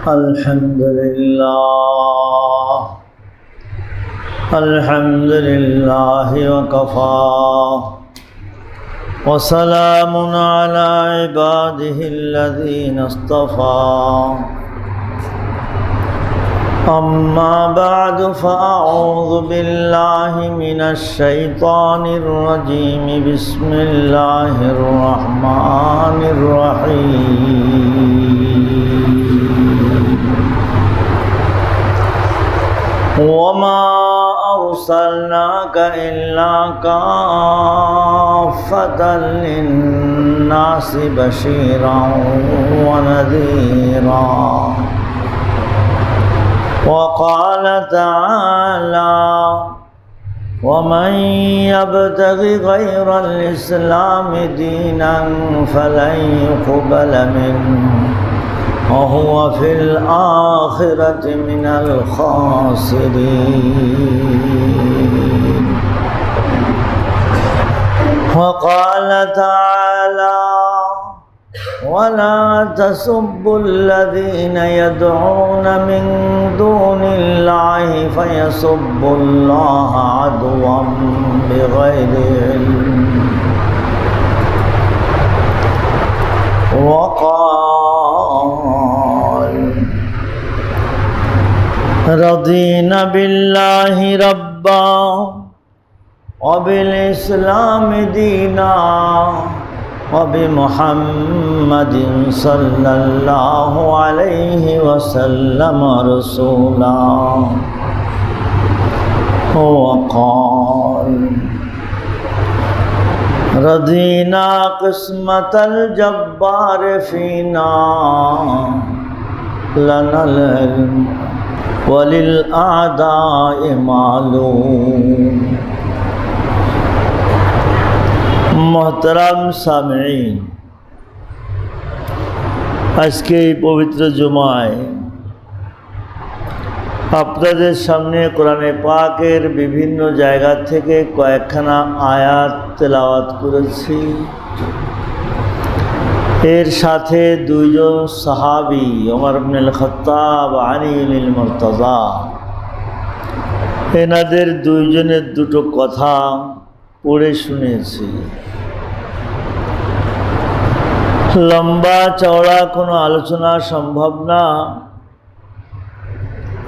الحمد لله وكفى وسلام على عباده الذين اصطفى أما بعد فأعوذ بالله من الشيطان الرجيم بسم الله الرحمن الرحيم وما أرسلناك إلا كافة للناس بشيرا ونذيرا وقال تعالى ومن يبتغ غير الإسلام دينا فلن يقبل منه وهو في الآخرة من الخاسرين وقال تعالى ولا تسبوا الذين يدعون من دون الله فيسبوا الله عدوا بغير علم وقال رضينا بالله ربا وبالإسلام دينا وبمحمد صلى الله عليه وسلم رسولا وقال رضينا قسمة الجبار فينا لنا العلم وللأعداء معلوم মোহতারাম সামিঈন, আজকে এই পবিত্র জুমায় আপনাদের সামনে কোরআনে পাকের বিভিন্ন জায়গা থেকে কয়েকখানা আয়াত তেলাওয়াত করেছি। এর সাথে দুইজন সাহাবী ওমর ইবনুল খাত্তাব, আলী ইবনুল মুরতাজা, এনাদের দুইজনের দুটো কথা পড়ে শুনেছি। লম্বা চওড়া কোনো আলোচনা সম্ভব না।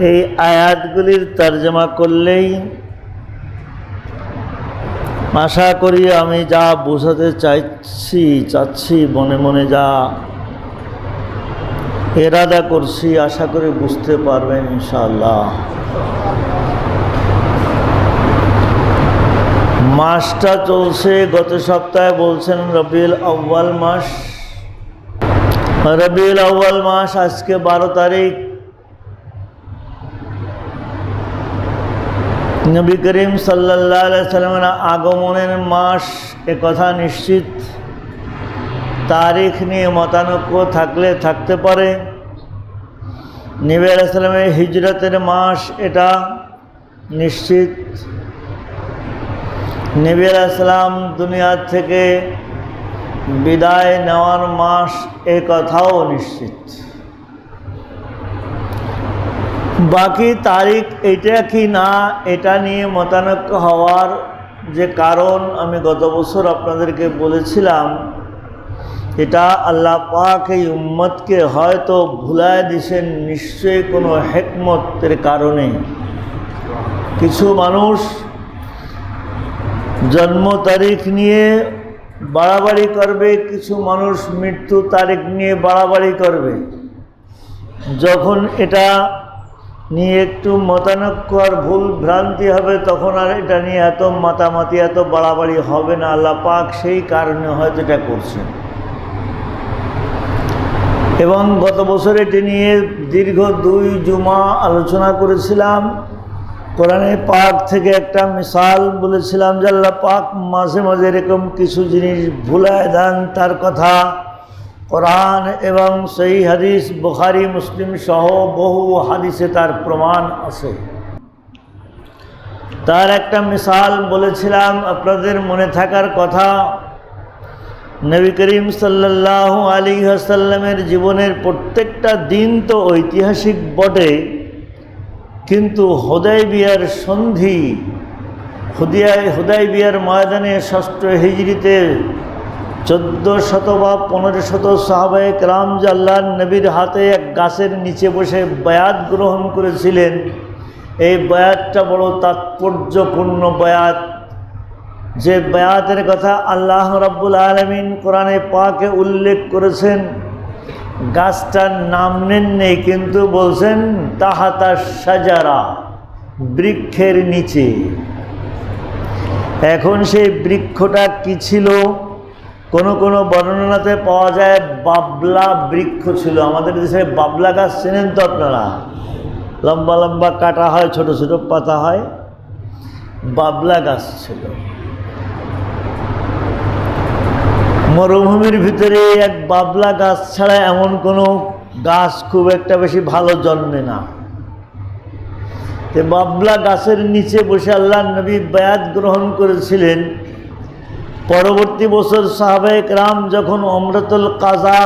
এই আয়াতগুলির তরজমা করলেই আশা করি আমি যা বোঝাতে চাচ্ছি মনে মনে যা এরাদা করছি, আশা করি বুঝতে পারবেন ইনশাআল্লাহ। মাসটা চলছে, গত সপ্তাহে বলছেন রবিউল আউয়াল মাস। রবিউল আউয়াল মাস আজকে 12 তারিখ। নবী করিম সাল্লাল্লাহু আলাইহি সাল্লামের আগমনের মাস, এ কথা নিশ্চিত। তারিখ নিয়ে মতানৈক্য থাকলে থাকতে পারে। নবী আলাইহিস সালামের হিজরতের মাস, এটা নিশ্চিত। নবী আলাইহিস সালাম দুনিয়া থেকে বিদায় নেওয়ার মাস, এ কথাও নিশ্চিত। বাকি তারিখ এটা কি না, এটা নিয়ে মতানৈক্য হওয়ার যে কারণ আমি গত বছর আপনাদেরকে বলেছিলাম, এটা আল্লাহ পাক এই উম্মতকে হয়তো ভুলায় দিছেন নিশ্চয়ই কোনো হিকমতের কারণে। কিছু মানুষ জন্ম তারিখ নিয়ে বাড়াবাড়ি করবে, কিছু মানুষ মৃত্যু তারিখ নিয়ে বাড়াবাড়ি করবে। যখন এটা নিয়ে একটু মতানৈক্য আর ভুল ভ্রান্তি হবে, তখন আর এটা নিয়ে এত মাতামাতি, এত বাড়াবাড়ি হবে না। আল্লাহ পাক সেই কারণে হয়তো এটা করছেন। এবং গত বছর এটি নিয়ে দীর্ঘ 2 জুমা আলোচনা করেছিলাম। কোরআনে পাক থেকে একটা মিসাল বলেছিলাম যে আল্লাহ পাক মাঝে মাঝে এরকম কিছু জিনিস ভুলায় দেন, তার কথা কোরআন এবং সহিহ হাদিস, বুখারী মুসলিম সহ বহু হাদিসে তার প্রমাণ আছে। তার একটা মিসাল বলেছিলাম, আপনাদের মনে থাকার কথা। নবী করিম সাল্লাল্লাহু আলাইহি ওয়াসাল্লামের জীবনের প্রত্যেকটা দিন তো ঐতিহাসিক বটে, কিন্তু হুদায়বিয়ার সন্ধি, হুদায়বিয়ার ময়দানে ৬ষ্ঠ হিজরিতে ১৪০০ বা ১৫০০ সাহাবায়ে কেরাম যে আল্লাহর নবীর হাতে এক গাছের নিচে বসে বায়াত গ্রহণ করেছিলেন, এই বায়াতটা বড় তাৎপর্যপূর্ণ বায়াত। যে বায়াতের কথা আল্লাহ রাব্বুল আলামিন কোরআনে পাকে উল্লেখ করেছেন, গাছটার নাম নেই, কিন্তু বলছেন তাহাতা শাজারা, বৃক্ষের নিচে। এখন সেই বৃক্ষটা কি ছিল? কোনো কোনো বর্ণনাতে পাওয়া যায় বাবলা বৃক্ষ ছিল। আমাদের দেশে বাবলা গাছ চেনেন তো আপনারা? লম্বা লম্বা কাটা হয়, ছোট ছোট পাতা হয়, বাবলা গাছ ছিল। মরুভূমির ভিতরে এক বাবলা গাছ ছাড়া এমন কোনো গাছ খুব একটা বেশি ভালো জন্মে না। বাবলা গাছের নিচে বসে আল্লাহর নবী বায়াত গ্রহণ করেছিলেন। পরবর্তী বছর সাহাবায়ে কেরাম যখন উমরাতুল কাজা,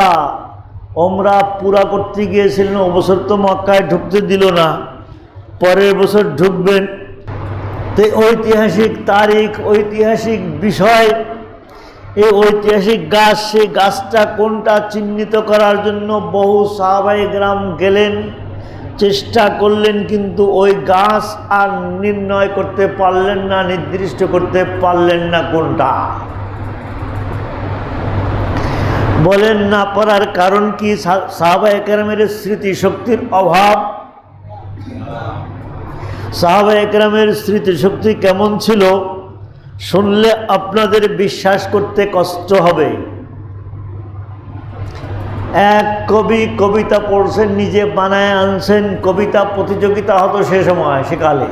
উমরা পুরা করতে গিয়েছিলেন, ও বছর তো মক্কায় ঢুকতে দিল না, পরের বছর ঢুকবেন। তো ঐতিহাসিক তারিখ, ঐতিহাসিক বিষয়, এই ঐতিহাসিক গাছ, সেই গাছটা কোনটা চিহ্নিত করার জন্য বহু সাহাবায়ে কেরাম গেলেন, চেষ্টা করলেন, কিন্তু ওই গাছ আর নির্ণয় করতে পারলেন না, নির্দিষ্ট করতে পারলেন না কোনটা। বলেন না পারার কারণ কি? সাহাবায়ে কেরামের স্মৃতিশক্তির অভাব। সাহাবায়ে কেরামের স্মৃতিশক্তি কেমন ছিল শুনলে আপনাদের বিশ্বাস করতে কষ্ট হবে। এক কবি কবিতা পড়ছেন, নিজে বানায় আনছেন। কবিতা প্রতিযোগিতা হতো সে সময়, সেকালে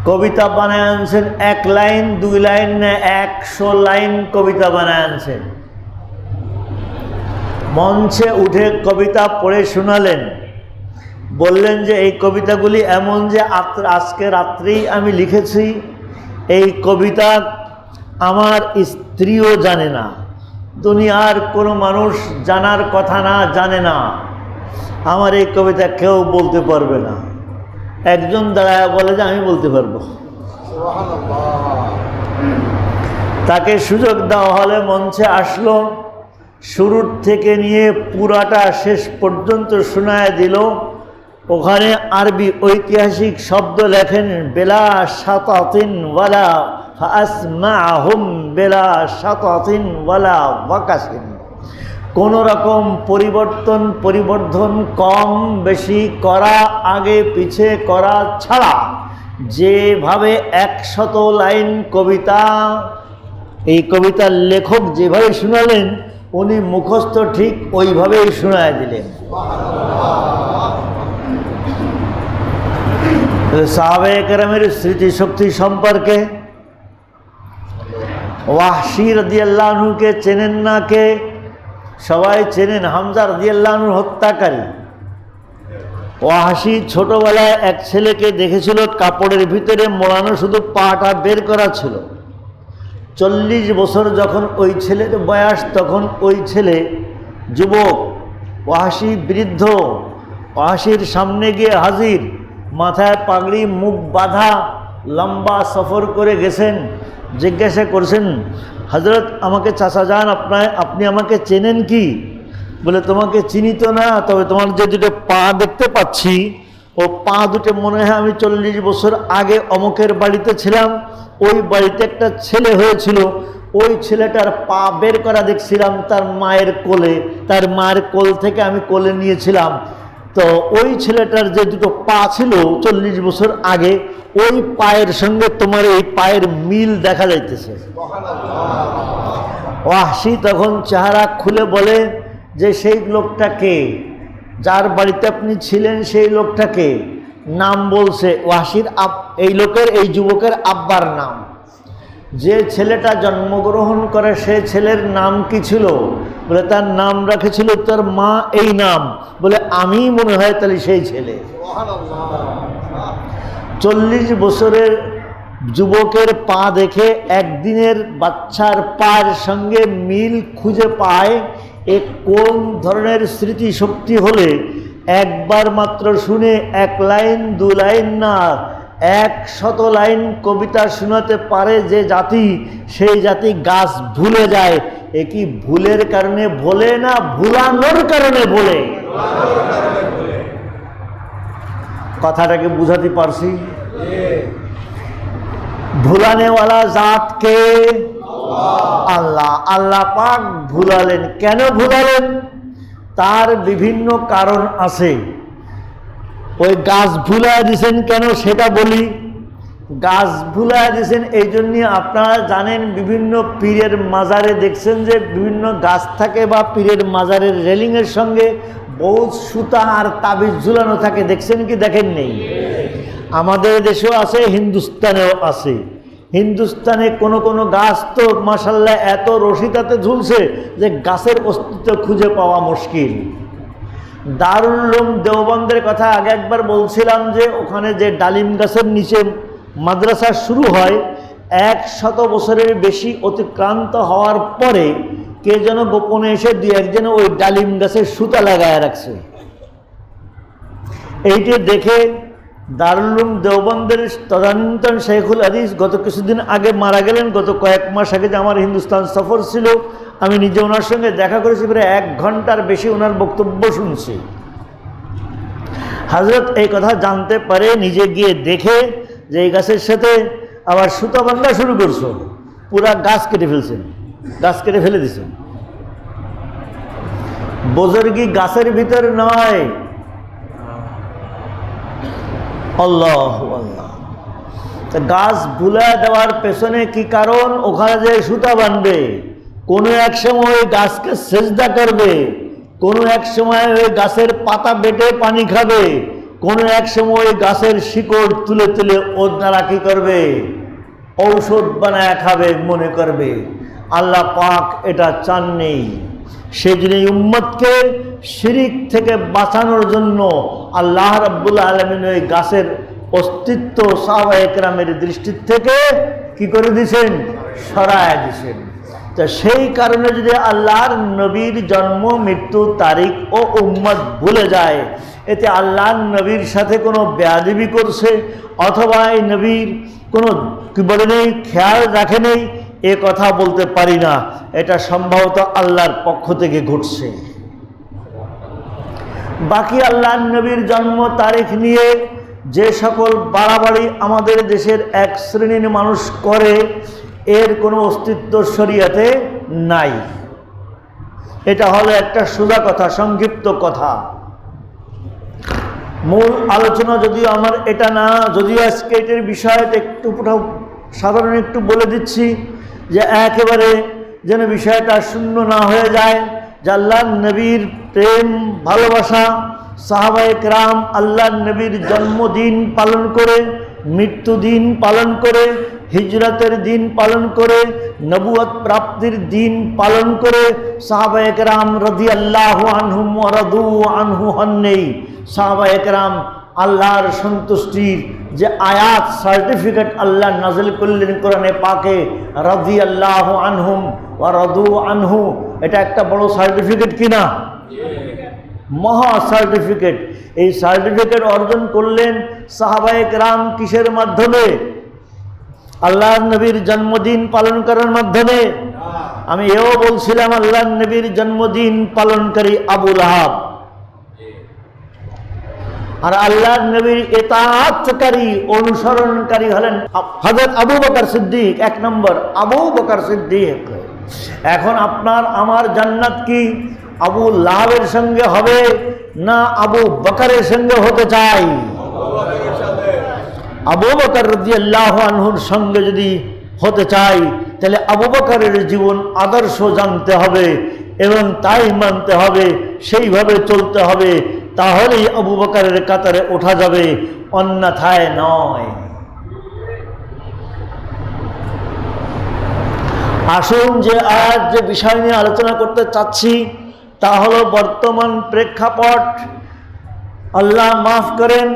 কবিতা বানায় আনছেন, 1 লাইন 2 লাইন না 100 লাইন কবিতা বানায় আনছেন। মঞ্চে উঠে কবিতা পড়ে শোনালেন, বললেন যে এই কবিতাগুলি এমন যে আজকে রাত্রেই আমি লিখেছি, এই কবিতা আমার স্ত্রীও জানে না, দুনিয়ার কোনো মানুষ জানার কথা না, জানে না, আমার এই কবিতা কেউ বলতে পারবে না। একজন দাঁড়ায় বলে যে আমি বলতে পারবো। তাকে সুযোগ দেওয়া হলে মঞ্চে আসলো, শুরুর থেকে নিয়ে পুরাটা শেষ পর্যন্ত শোনায় দিল। ওখানে আরবি ঐতিহাসিক শব্দ লেখেন, বেলা শাতাতিন ওয়ালা ফাসমাহুম বেলা শাতাতিন ওয়ালা ওয়াকাসিন। কোনো রকম পরিবর্ধন কম বেশি করা, আগে পিছে করা ছাড়া যেভাবে 100 লাইন কবিতা, এই কবিতার লেখক যেভাবে শোনালেন, উনি মুখস্থ ঠিক ওইভাবেই শোনায় দিলেন। সাহাবায়ে কেরামের স্মৃতিশক্তি সম্পর্কে ওয়াহশী রাদিয়াল্লাহু আনহুকে চেনেন না কে? সবাই চেনেন, হামজা রাদিয়াল্লাহু আনহুর হত্যাকারী। ওয়াহশী ছোটবেলায় এক ছেলেকে দেখেছিল, কাপড়ের ভিতরে মোড়ানো, শুধু পাটা বের করা ছিল। 40 বছর যখন ওই ছেলের বয়স, তখন ওই ছেলে যুবক, ওয়াহশী বৃদ্ধ। ওয়াহশীর সামনে গিয়ে হাজির, মাথায় পাগড়ি, মুখ বাঁধা, লম্বা সফর করে গেছেন। জিজ্ঞাসা করছেন, হযরত আমাকে চাচা যান, আপনি আমাকে চেনেন কি? বলে তোমাকে চিনি তো না, তবে তোমার যে দুটো পা দেখতে পাচ্ছি, ও পা দুটো মনে হয় আমি 40 বছর আগে অমুকের বাড়িতে ছিলাম, ওই বাড়িতে একটা ছেলে হয়েছিল, ওই ছেলেটার পা বের করা দেখছিলাম তার মায়ের কোলে, তার মায়ের কোল থেকে আমি কোলে নিয়েছিলাম। তো ওই ছেলেটার যে দুটো পা ছিল 40 বছর আগে, ওই পায়ের সঙ্গে তোমার এই পায়ের মিল দেখা যাইতেছে। ওয়াহশী তখন চেহারা খুলে বলে যে সেই লোকটাকে, যার বাড়িতে আপনি ছিলেন, সেই লোকটাকে নাম বলছে। ওয়াহশীর এই লোকের, এই যুবকের আব্বার নাম। যে ছেলেটা জন্মগ্রহণ করে সেই ছেলের নাম কি ছিল? বলে তার নাম রাখেছিল তার মা এই নাম। বলে আমি মনে হয় তাহলে সেই ছেলে। 40 বছরের যুবকের পা দেখে একদিনের বাচ্চার পায়ের সঙ্গে মিল খুঁজে পায়, এ কোন ধরনের স্মৃতিশক্তি হলে একবার মাত্র শুনে 1 লাইন 2 লাইন না 100 লাইন কবিতা শোনাতে পারে যে জাতি, সেই জাতি গাছ ভুলে যায়। এ কি ভুলের কারণে ভোলে না ভুলানোর কারণে ভোলে? কথাটাকে বুঝাতে পারছি? ভুলানেওয়ালা জাতকে আল্লাহ। আল্লাহ পাক ভুলালেন। কেন ভুলালেন? তার বিভিন্ন কারণ আছে। ওই গাছ ভুলায় দিয়েছেন কেন সেটা বলি। গাছ ভুলায় দিয়েছেন এই জন্য, আপনারা জানেন বিভিন্ন পীরের মাজারে দেখছেন যে বিভিন্ন গাছ থাকে, বা পীরের মাজারের রেলিংয়ের সঙ্গে বহুত সুতা আর তাবিজ ঝুলানো থাকে, দেখছেন কি দেখেন নেই? আমাদের দেশেও আছে, হিন্দুস্তানেও আছে। হিন্দুস্তানে কোনো গাছ তো মাশাআল্লাহ এত রশিদাতে ঝুলছে যে গাছের অস্তিত্ব খুঁজে পাওয়া মুশকিল। দারুল উলুম দেওবন্দের কথা আগে একবার বলছিলাম যে ওখানে যে ডালিম গাছের নিচে মাদ্রাসা শুরু হয়, 100 বছরের বেশি অতিক্রান্ত হওয়ার পরে কে যেন গোপনে এসে 2-1 ওই ডালিম গাছের সুতা লাগায় রাখছে। এইটি দেখে দারুল উলুম দেওবন্দের তদানীন্তন শেখুল হাদিস গত কিছুদিন আগে মারা গেলেন। গত কয়েক মাস আগে যে আমার হিন্দুস্তান সফর ছিল, আমি নিজে ওনার সঙ্গে দেখা করেছি, প্রায় 1 ঘন্টার বেশি ওনার বক্তব্য শুনছি। হযরত এই কথা জানতে পারে, নিজে গিয়ে দেখে যে এই গাছের সাথে আবার সুতা বাঁধা শুরু করছো, পুরা গাছ কেটে ফেলছেন, গাছ কেটে ফেলে দিয়েছেন। বুজুর্গি গাছের ভিতর নয়। আল্লাহু আল্লাহ। গাছ ভুলা দেওয়ার পেছনে কি কারণ? ওখানে যে সুতা বাঁধবে, কোনো এক সময় ওই গাছকে সেজদা করবে, কোনো এক সময় ওই গাছের পাতা বেটে পানি খাবে, কোনো এক সময় ওই গাছের শিকড় তুলে তুলে ওর দ্বারা কি করবে? ঔষধ বানায় খাবে মনে করবে। আল্লাহ পাক এটা চাননি। সেজন্য উম্মতকে শিরিক থেকে বাঁচানোর জন্য আল্লাহ রাব্বুল আলামিন ওই গাছের অস্তিত্ব সাহাবায়ে কেরামের দৃষ্টি থেকে কি করে দিয়েছেন? সরায় দিয়েছেন। তো সেই কারণে যদি আল্লাহর নবীর জন্ম মৃত্যু তারিখ ও উম্মত ভুলে যায়, এতে আল্লাহর নবীর সাথে কোনো বেয়াদবি করছে অথবা এই নবীর কোনো কি বলে নেই, খেয়াল রাখে নেই, এ কথা বলতে পারি না। এটা সম্ভবত আল্লাহর পক্ষ থেকে ঘটছে। বাকি আল্লাহর নবীর জন্ম তারিখ নিয়ে যে সকল বাড়াবাড়ি আমাদের দেশের এক শ্রেণীর মানুষ করে, এর কোনো অস্তিত্ব শরীয়তে নাই। এটা হলো একটা সোজা কথা, সংক্ষিপ্ত কথা। মূল আলোচনা যদিও আমার এটা না, যদিও আজকে এটার বিষয়টা একটু সাধারণ একটু বলে দিচ্ছি যে একেবারে যেন বিষয়টা শূন্য না হয়ে যায়। যে আল্লাহর নবীর প্রেম ভালোবাসা, সাহাবায়ে কেরাম আল্লাহর নবীর জন্মদিন পালন করে, মৃত্যুদিন পালন করে, হিজরতের দিন পালন করে, নবুয়ত প্রাপ্তির দিন পালন করে সাহাবায়ে কেরাম রাদিয়াল্লাহু আনহুম ওয়া রাদু আনহু হননি। সাহাবায়ে কেরাম আল্লাহর সন্তুষ্টির যে আয়াত সার্টিফিকেট আল্লাহ নাযিল করলেন কোরআনে পাকে, রাদিয়াল্লাহু আনহুম ওয়া রাদু আনহু, এটা একটা বড় সার্টিফিকেট কিনা? মহা সার্টিফিকেট। এই সার্টিফিকেট অর্জন করলেন সাহাবায়ে কেরাম কিসের মাধ্যমে? আল্লাহর নবীর জন্মদিন পালন করার মাধ্যমে। আমি এও বলছিলাম আল্লাহর নবীর জন্মদিন পালনকারী আবু লাহাব, আর আল্লাহর নবীর ইতাআতকারী অনুসরণকারী হলেন হযরত আবু বকর সিদ্দিক। 1 নম্বর আবু বকর সিদ্দিক। এখন আপনার আমার জান্নাত কি আবু লাহাবের সঙ্গে হবে না আবু বকরের সঙ্গে হতে চাই? আবু বকর রাদিয়াল্লাহু আনহুর সঙ্গে যদি হতে চাই, তাহলে আবু বকরের জীবন আদর্শ জানতে হবে এবং তাই মানতে হবে, সেইভাবে চলতে হবে, তাহলেই আবু বকরের কাতারে ওঠা যাবে, অন্যথায় নয়। আসুন যে আজ যে বিষয় নিয়ে আলোচনা করতে চাচ্ছি তা হলো বর্তমান প্রেক্ষাপট। আল্লাহ মাফ করেন,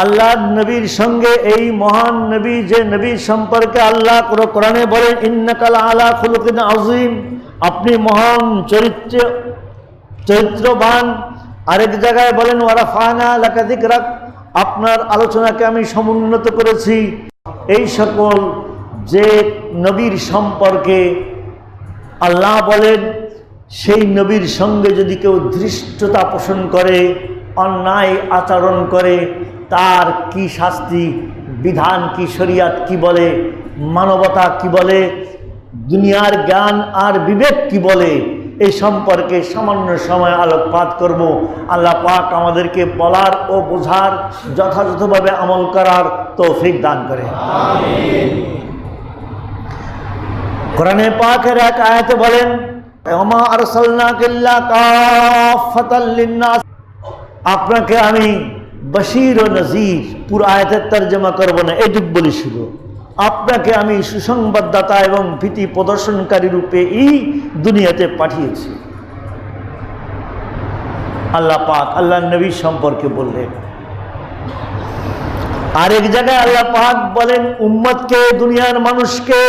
আল্লাহর নবীর সঙ্গে এই মহান নবী, যে নবীর সম্পর্কে আল্লাহ কোরআনে বলেন ইন্নাকা লাআলা খুলুকিন আযীম, আপনি মহান চরিত্রবান। আরেক জায়গায় বলেন ওয়ারাফানা লাকা যিকরাক, আপনার আলোচনাকে আমি সমুন্নত করেছি। এই সকল যে নবীর সম্পর্কে আল্লাহ বলেন, সেই নবীর সঙ্গে যদি কেউ ধৃষ্টতা পোষণ করে, অন্যায় আচরণ করে, তার কি শাস্তি, বিধান কি, শরিয়াত কি বলে, মানবতা কি বলে, দুনিয়ার জ্ঞান আর বিবেক কি বলে, এই সম্পর্কে সামান্য সময় আলোকপাত করব। আল্লাহ পাক আমাদেরকে বলার ও বোঝার, যথাযথভাবে আমল করার তৌফিক দান করে। আমিন। কোরআনে পাকের এক আয়াতে বলেন ওমা আরসালনাকা ইল্লা কাফাতাল লিন্নাস, আপনাকে আমি বশীর ও নজির, পুরো আয়াতের তর্জমা করব না, এটুক বলি শুধু, আপনাকে আমি সুসংবাদদাতা এবং ভীতি প্রদর্শনকারী রূপে এই দুনিয়াতে পাঠিয়েছি। আল্লাহ পাক আল্লাহ নবী সম্পর্কে বললেন। আরেক জায়গায় আল্লাহ পাক বলেন উম্মতকে, দুনিয়ার মানুষকে,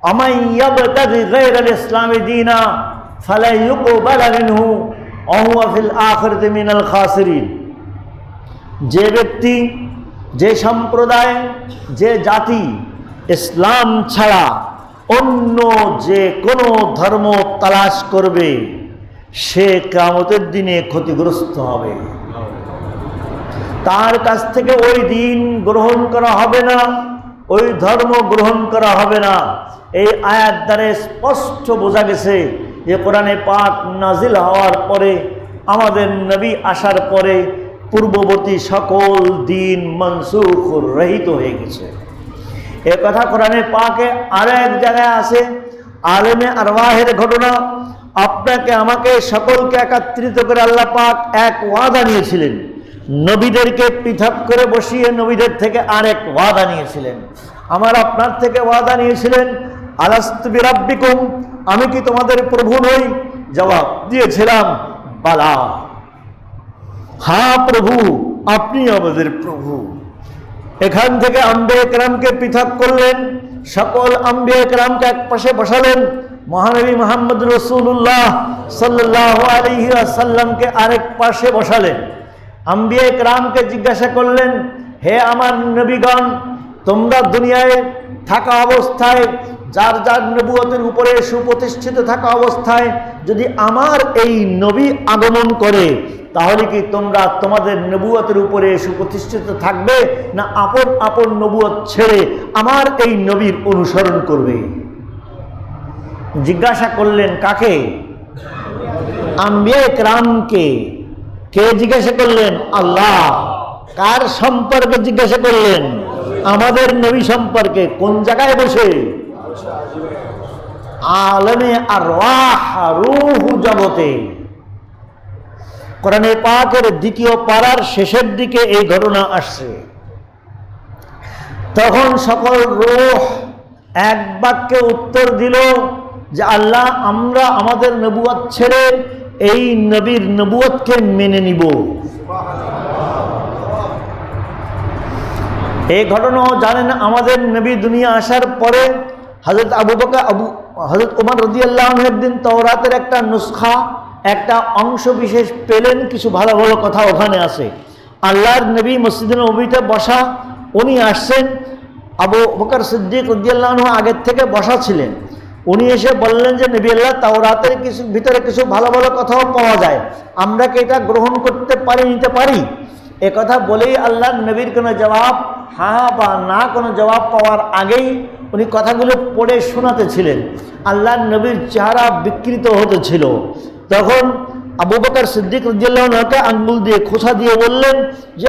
আমান ইয়াবতাগি গায়রাল ইসলামি দীনা ফালা ইউকবালা মিনহু ওয়া হুয়া ফিল আখিরাতি মিনাল খাসিরিন, যে ব্যক্তি, যে সম্প্রদায়, যে জাতি ইসলাম ছাড়া অন্য যে কোনো ধর্ম তালাশ করবে, সে কিয়ামতের দিনে ক্ষতিগ্রস্ত হবে। তার কাছ থেকে ওই দিন গ্রহণ করা হবে না, ওই ধর্ম গ্রহণ করা হবে না। এই আয়াত দ্বারা স্পষ্ট বোঝা গেছে যে কোরআনে পাক নাজিল হওয়ার পরে, আমাদের নবী আসার পরে পূর্ববর্তী সকল দিন মনসুখ রহিত হয়ে গেছে। এ কথা কোরআনে পাকে আরো এক জায়গায় আছে, আলেমে আরওয়াহের ঘটনা। আপনাকে আমাকে সকলকে একত্রিত করে আল্লাহ পাক এক ওয়াদা নিয়েছিলেন, নবীদেরকে পৃথক করে বসিয়ে নবীদের থেকে আরেক ওয়াদা নিয়েছিলেন। আমার আপনার থেকে ওয়াদা নিয়েছিলেন আলাস্তু বিরাব্বিকুম, আমি কি তোমাদের প্রভু নই? জবাব দিয়েছিলাম বালা, হ্যাঁ প্রভু, আপনি আমাদের প্রভু। এখান থেকে আম্বিয়া কেরামকে পৃথক করলেন, সকল আম্বিয়া কেরামকে এক পাশে বসালেন, মহানবী মুহাম্মদ রাসূলুল্লাহ সাল্লাল্লাহু আলাইহি ওয়াসাল্লামকে আরেক পাশে বসালেন। আম্বিয়া কেরামকে জিজ্ঞাসা করলেন, হে আমার নবীগণ, তোমরা দুনিয়ায় থাকা অবস্থায়, যার যার নবুয়তের উপরে সুপ্রতিষ্ঠিত থাকা অবস্থায় যদি আমার এই নবী আগমন করে, তাহলে কি তোমরা তোমাদের নবুয়তের উপরে সুপ্রতিষ্ঠিত থাকবে, না আপন আপন নবুয়ত ছেড়ে আমার এই নবীর অনুসরণ করবে? জিজ্ঞাসা করলেন কাকে? আম্বিয়া কেরামকে। কে জিজ্ঞাসা করলেন? আল্লাহ। কার সম্পর্কে জিজ্ঞাসা করলেন? আমাদের নবী সম্পর্কে। কোন জায়গায় বসে? আলেমে আরওয়াহ, রূহ জগতে। কোরআনে পাকের দ্বিতীয় পারার শেষের দিকে এই ঘটনা আসছে। তখন সকল রূহ এক বাক্যে উত্তর দিল যে আল্লাহ, আমরা আমাদের নবুয়ত ছেড়ে এই নবীর নবুয়তকে মেনে নিব। এই ঘটনাও জানেন, আমাদের নবী দুনিয়া আসার পরে হযরত হযরত ওমর রাদিয়াল্লাহু আনহু একদিন তাওরাতের একটা নুসখা, একটা অংশ বিশেষ পেলেন। কিছু ভালো ভালো কথা ওখানে আছে। আল্লাহর নবী মসজিদে নববীতে বসা, উনি আসছেন, আবু বকর সিদ্দিক রাদিয়াল্লাহু আনহু আগের থেকে বসা ছিলেন। উনি এসে বললেন যে নবী আল্লাহ, তাওরাতের কিছু ভিতরে কিছু ভালো ভালো কথাও পাওয়া যায়, আমরা কি এটা গ্রহণ করতে পারি, নিতে পারি? এ কথা বলেই আল্লাহর নবীর কোনো জবাব, হ্যাঁ বা না কোনো জবাব পাওয়ার আগেই উনি কথাগুলো পড়ে শোনাতেছিলেন। আল্লাহর নবীর চেহারা বিকৃত হতেছিল। তখন আবু বকর সিদ্দিক রাদিয়াল্লাহু আনহুকে আঙ্গুল দিয়ে খোঁচা দিয়ে বললেন যে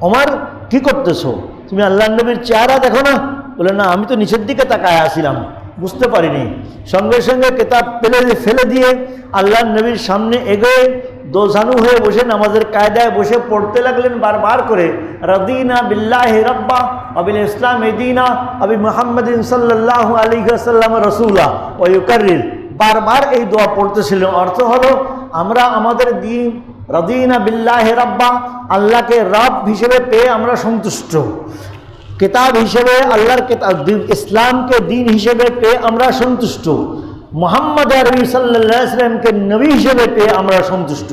ওমর, কি করতেছো? তুমি আল্লাহর নবীর চেহারা দেখো না? বলে না, আমি তো নিচের দিকে তাকায় আসছিলাম, বুঝতে পারিনি। সঙ্গে সঙ্গে কেতাব ফেলে দিয়ে আল্লাহর নবীর সামনে এগোয়ে দোজানু হয়ে বসে নামাজের কায়দায় বসে পড়তে লাগলেন বারবার করে, রাদিনা বিল্লাহি রাব্বা ওয়া বিল ইসলামি দীনা ওয়া বি মুহাম্মাদিন সাল্লাল্লাহু আলাইহি ওয়াসাল্লাম রাসূলা ওয়া ইউকাররির। বারবার এই দোয়া পড়তেছিলেন। অর্থ হলো, আমরা আমাদের দিন রাদিনা বিল্লাহি রাব্বা, আল্লাহকে রব হিসেবে পেয়ে আমরা সন্তুষ্ট, কিতাব হিসেবে আল্লাহর কিতাব ইসলামকে দিন হিসেবে পেয়ে আমরা সন্তুষ্ট, মুহাম্মদ আরবি সাল্লাল্লাহু আলাইহি ওয়াসাল্লামকে নবী হিসেবে পেয়ে আমরা সন্তুষ্ট।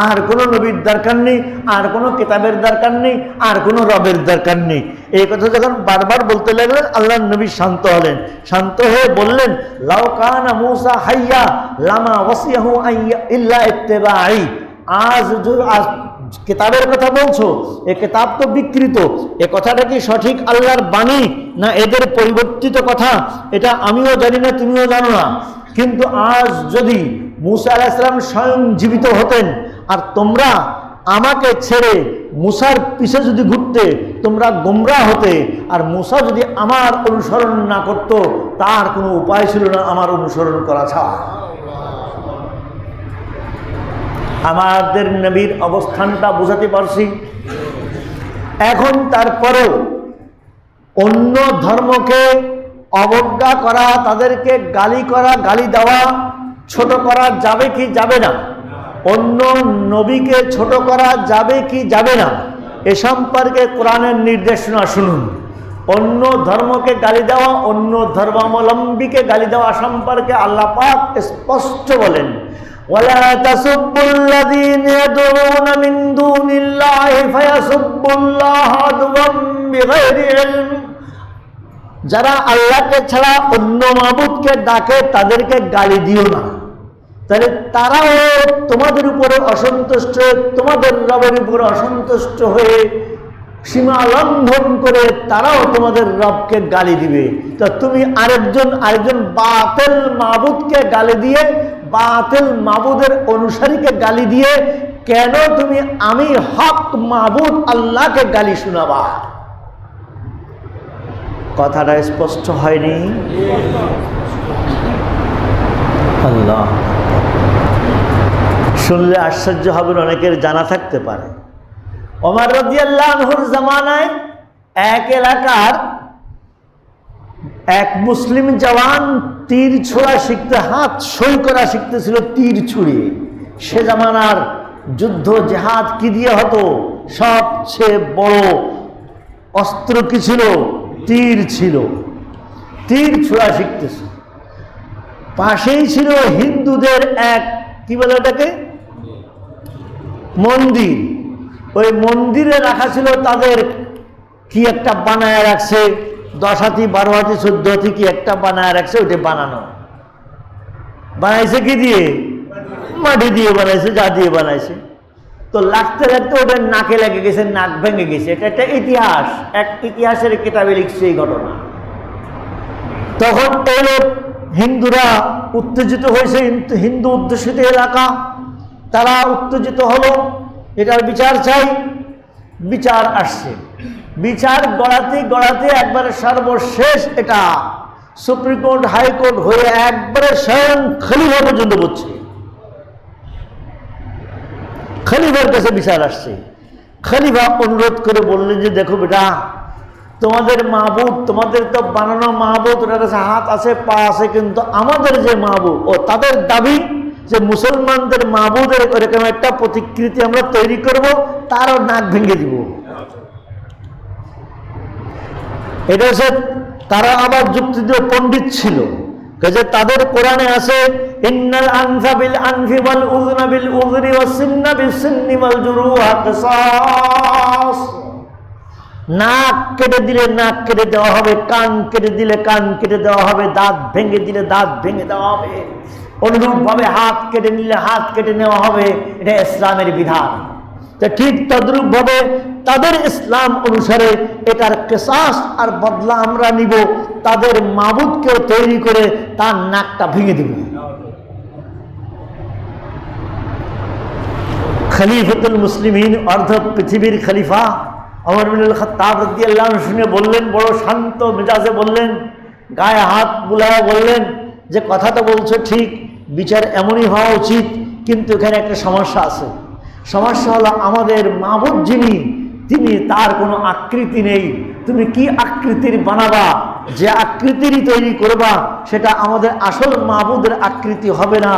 আর কোনো নবীর দরকার নেই, আর কোনো কিতাবের দরকার নেই, আর কোনো রবের দরকার নেই। এই কথা যখন বারবার বলতে লাগলেন, আল্লাহর নবী শান্ত হলেন। শান্ত হয়ে বললেন, লাউ কানা মূসা হাইয়া লামা ওয়াসিয়াহু ইল্লা ইত্তিবাই। আজ কিতাবের কথা বলছো, এ কিতাব তো বিকৃত, এ কথাটা কি সঠিক আল্লাহর বাণী না এদের পরিবর্তিত কথা, এটা আমিও জানি না, তুমিও জানো না। কিন্তু আজ যদি মূসা আলাইহিস সালাম স্বয়ং জীবিত হতেন, আর তোমরা আমাকে ছেড়ে মূসার পিছে যদি ঘুরতে, তোমরা গোমরাহ হতে। আর মূসা যদি আমার অনুসরণ না করত, তার কোনো উপায় ছিল না আমার অনুসরণ করা ছাড়া। আমাদের নবীর অবস্থানটা বোঝাতে পারছি। এখন তারপরেও অন্য ধর্মকে অবজ্ঞা করা, তাদেরকে গালি করা, গালি দেওয়া, ছোট করা যাবে কি যাবে না? অন্য নবীকে ছোট করা যাবে কি যাবে না? এ সম্পর্কে কোরআনের নির্দেশনা শুনুন। অন্য ধর্মকে গালি দেওয়া, অন্য ধর্মাবলম্বীকে গালি দেওয়া সম্পর্কে আল্লাহ পাক স্পষ্ট বলেন, ওয়ালা তাসুব্বুল্লাযীনা ইয়াদউনা মিন দুনিল্লাহি ফায়াসুব্বুল্লাহা আদওয়াম বিগাইরি ইলম। যারা আল্লাহকে ছাড়া অন্য মাবুদকে ডাকে, তাদেরকে গালি দিও না। তাহলে তারাও তোমাদের উপরে অসন্তুষ্ট, তোমাদের রবের উপরে অসন্তুষ্ট হয়ে সীমা লঙ্ঘন করে তারাও তোমাদের রবকে গালি দিবে। তো তুমি আরেকজন বাতিল মাবুদকে গালি দিয়ে, বাতিল মাবুদের অনুসারীকে গালি দিয়ে কেন তুমি আমি হক মাবুদ আল্লাহকে গালি শোনাবা? কথাটা স্পষ্ট হয়নি? আল্লাহ, শুনলে আশ্চর্য হবেন, অনেকের জানা থাকতে পারে। ওমর রাদিয়াল্লাহু আনহুর জামানায় এক এলাকার এক মুসলিম জওয়ান তীর ছোড়া শিখতে, হাত সই করা শিখতেছিল তীর ছুড়িয়ে। সে জামানার যুদ্ধ জেহাদ কি দিয়ে হতো? সবচেয়ে বড় অস্ত্র কি ছিল? তীর ছিল। তীর ছোড়া শিখতেছে। পাশেই ছিল হিন্দুদের এক, কি বলে ওটাকে, মন্দির। ওই মন্দিরে রাখা ছিল তাদের কি একটা বানায় রাখছে, 10 হাতি 12 হাতি 14 হাতি কি একটা বানায় রাখছে। ওইটা বানাইছে কি দিয়ে? মাটি দিয়ে বানাইছে, যা দিয়ে বানাইছে। তো লাগতে লাগতে ওটা নাকে লেগে গেছে, নাক ভেঙে গেছে। এটা একটা ইতিহাস, এক ইতিহাসের কিতাবে লিখছে এই ঘটনা। তখন এই লোক হিন্দুরা উত্তেজিত হয়েছে, হিন্দু অধ্যুষিত এলাকা, তারা উত্তেজিত হলো, এটার বিচার চাই। বিচার আসছে, বিচার গড়াতে গড়াতে একবারে সর্বশেষ এটা সুপ্রিম কোর্ট, হাইকোর্ট হয়ে একবারে স্বয়ং খলিফা পর্যন্ত বলছে। খলিফার কাছে বিচার আসছে। খলিফা অনুরোধ করে বললেন যে দেখো বেটা, তোমাদের মাহবুব, তোমাদের তো বানানো মাহবুব, ওটার কাছে হাত আছে পা আছে, কিন্তু আমাদের যে মাহবুব, ও তাদের দাবি যে মুসলমানদের মাহবুদের এরকম একটা প্রতিকৃতি আমরা তৈরি করব, তারও নাক ভেঙে দিব। এটা হচ্ছে, তারা আবার যুক্তি দিয়ে পণ্ডিত ছিল, যে তাদের কোরআনে আছে ইন্নাল আনফা বিল আনফি ওয়াল উযনা বিল উযরি ওয়াস সিন্না বিস সিন্নি ওয়াল জুরুহা কিসাস। নাক কেটে দিলে নাক কেটে দেওয়া হবে, কান কেটে দিলে কান কেটে দেওয়া হবে, দাঁত ভেঙে দিলে দাঁত ভেঙে দেওয়া হবে। অনুরূপভাবে হাত কেটে নিলে হাত কেটে নেওয়া হবে। এটা ইসলামের বিধান। তো ঠিক তদ্রূপভাবে তাদের ইসলাম অনুসারে এটার কিসাস আর বদলা আমরা নিব, তাদের মাবুদকেও তৈরি করে তার নাকটা ভেঙে দিব। খলিফাতুল মুসলিমিন, অর্ধ পৃথিবীর খলিফা ওমর ইবনুল খাত্তাব রাদিয়াল্লাহু আনহু শুনে বললেন, বড় শান্ত মেজাজে বললেন, গায়ে হাত বুলায় বললেন যে কথা তো বলছো ঠিক, বিচার এমনই হওয়া উচিত, কিন্তু এখানে একটা সমস্যা আছে। সমস্যা হলো আমাদের মাবুদ যিনি, তিনি তার কোনো আকৃতি নেই। তুমি কি আকৃতির বানাবা, যে আকৃতিরই তৈরি করবা, সেটা আমাদের আসল মাবুদের আকৃতি হবে না।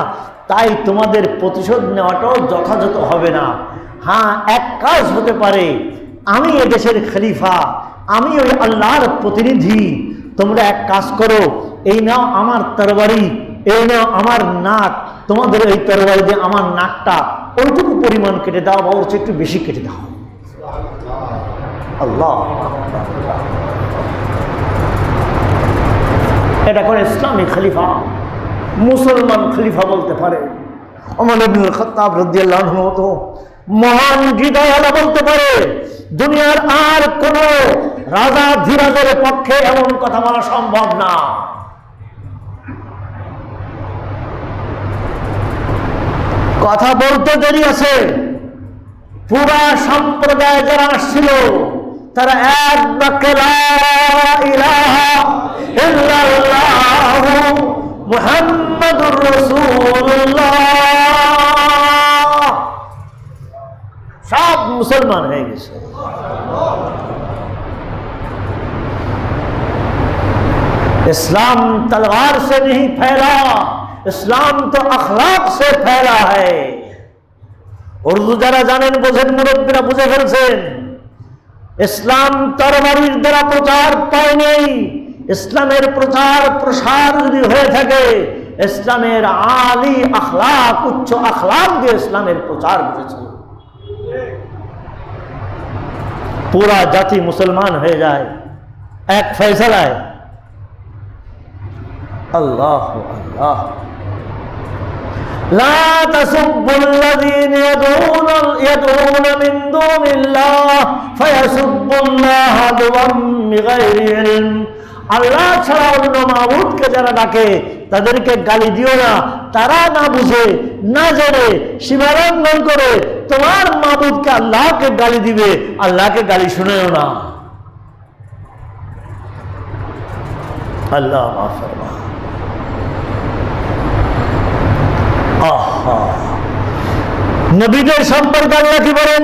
তাই তোমাদের প্রতিশোধ নেওয়াটাও যথাযথ হবে না। হ্যাঁ, এক কাজ হতে পারে, আমি এদেশের খলিফা, আমি ওই আল্লাহর প্রতিনিধি, তোমরা এক কাজ করো, এই নাও আমার তরবারি, এই নাও আমার নাক, তোমাদের এই তরবারি দিয়ে আমার নাকটা ওইটুকু পরিমাণ কেটে দাও বা ওর চেয়ে একটু বেশি কেটে দাও। আল্লাহ, এটা করে ইসলামী খলিফা, মুসলমান খলিফা বলতে পারে। ওমর ইবনুল খাত্তাব রাদিয়াল্লাহু আনহু মতো মহান হৃদয়ওয়ালা বলতে পারে, দুনিয়ার আর কোন রাজা ধীরাজের পক্ষে এমন কথা বলা সম্ভব না। কথা বলতে দেরি আছে। পুরা সম্প্রদায় যারা আসছিল তারা এক বাক্যে লা ইলাহা ইল্লাল্লাহু মুহাম্মাদুর রাসূলুল্লাহ সব মুসলমান হয়ে গেছে। इस्लाम तलवार से नहीं फैला, इस्लाम तो अखलाक से फैला है। उर्दू যারা জানেন বোঝেন, মুরব্বীরা বুঝে ফেলছেন, ইসলাম তরবারির দ্বারা প্রচার পায় নেই। ইসলামের প্রচার প্রসার যদি হয়ে থাকে, ইসলামের আলী আখলাক, উচ্চ আখলাক দিয়ে ইসলামের প্রচার হয়েছে, পুরা জাতি মুসলমান হয়ে যায় এক ফয়সালায়। আল্লাহ আল্লাহ, লা তাসুব্বুল্লাযীনা ইয়াদউনা মিন দুনিল্লাহ ফায়াসুব্বুল্লাহ আদওয়াম বিগাইরি ইলম। আল্লাহ ছাড়া অন্য মাবুদকে যারা ডাকে তাদেরকে গালি দিও না। তারা না বুঝে না জেনে সীমালঙ্ঘন করে তোমার মাবুদকে আল্লাহকে গালি দিবে, আল্লাহকে গালি শুনেও না। আল্লাহ মাফ ফরমা। নবীদের সম্পর্কে আল্লাহ কি বলেন?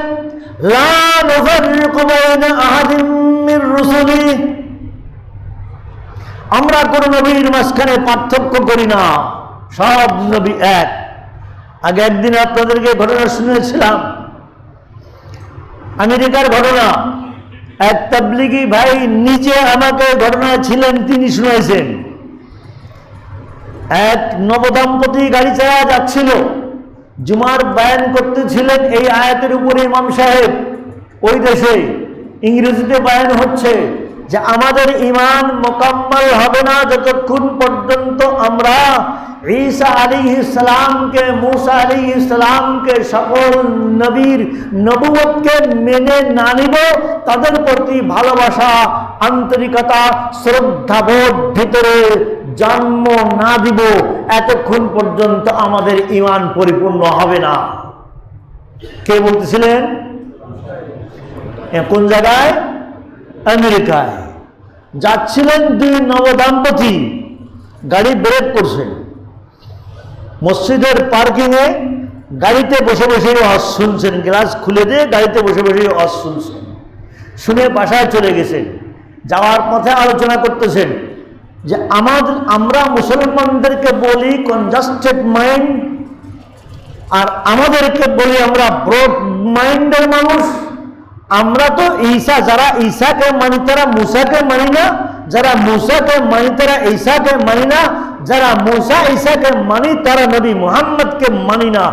লা নুফাররিকু বাইনা আহাদিন মির রুসুলি, আমরা কোন নবীর মাঝখানে পার্থক্য করি না, সব নবী এক। আগে একদিন আপনাদেরকে ঘটনা শুনেছিলাম, আমেরিকার ঘটনা। এক তাবলিগী ভাই নিজে আমাকে ঘটনা ছিলেন, তিনি শুনেছেন। এক নবদম্পতি গাড়ি চালা যাচ্ছিল, জুমার বয়ান করতেছিলেন এই আয়াতের উপরে ইমাম সাহেব। ওই দেশে ইংরেজিতে বয়ান হচ্ছে যে আমাদের ঈমান মোকাম্মল হবে না যতক্ষণ পর্যন্ত আমরা ঈসা আলাইহিস সালামকে, মূসা আলাইহিস সালামকে, সকল নবীর নবুয়তকে মেনে না নিব, তাদের প্রতি ভালোবাসা, আন্তরিকতা, শ্রদ্ধাবোধ ভিতরে জন্ম না দিব, এতক্ষণ পর্যন্ত আমাদের ঈমান পরিপূর্ণ হবে না। কে বলতেছিলেন? কোন জায়গায়? আমেরিকায়। যাচ্ছিলেন দুই নবদম্পতি, গাড়ি ব্রেক করছেন, মসজিদের পার্কিং এ গাড়িতে বসে বসে ওয়াজ শুনছেন, গ্লাস খুলে দিয়ে গাড়িতে বসে বসে ওয়াজ শুনছেন। শুনে বাসায় চলে গেছেন। যাওয়ার পথে আলোচনা করতেছেন যে আমরা মুসলমানদেরকে বলি কনজাস্টেড মাইন্ড, আর আমাদেরকে বলি আমরা ব্রড মাইন্ডের মানুষ। আমরা তো যারা ঈসাকে মানি তারা মূসাকে মানি না, যারা মূসাকে মানি তারা ঈসাকে মানি না, যারা মূসা ঈসাকে মানি তারা নবী মুহাম্মদকে মানি না।